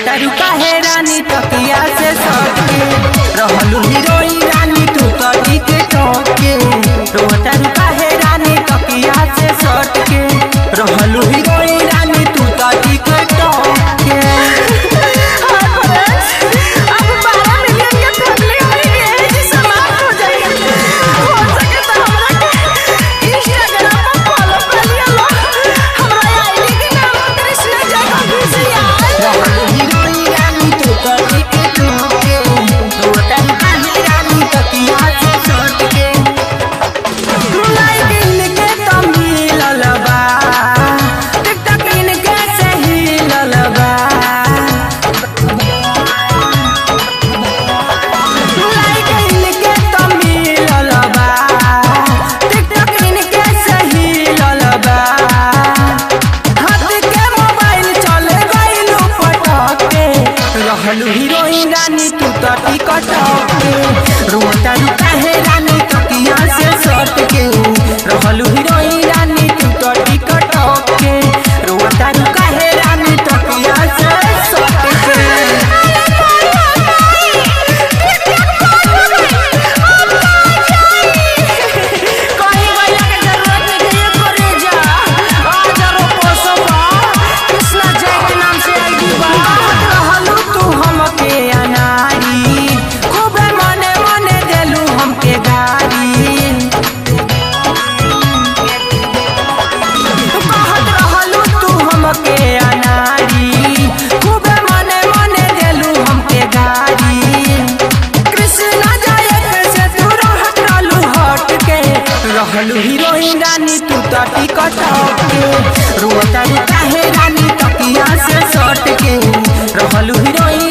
रोता रुका है रानी तकिया से सट के रहलू हीरोइन रानी तू तड़ी के टोके रोता रुका है रानी तकिया से सट के रहलू हीरोइन रानी तू तड़ी के टोके। रहलू हीरोइन रानी तू तो टिकट के रोता रुका है रानी तकिया से सट के रहलू हीरोइन रानी तू तो टिकट के रोता रुका है रानी तकिया से सट के। रहलू हीरोइन रानी तू तो टिकट के रोता रुका है रानी तकिया से सट के रहलू हीरोइन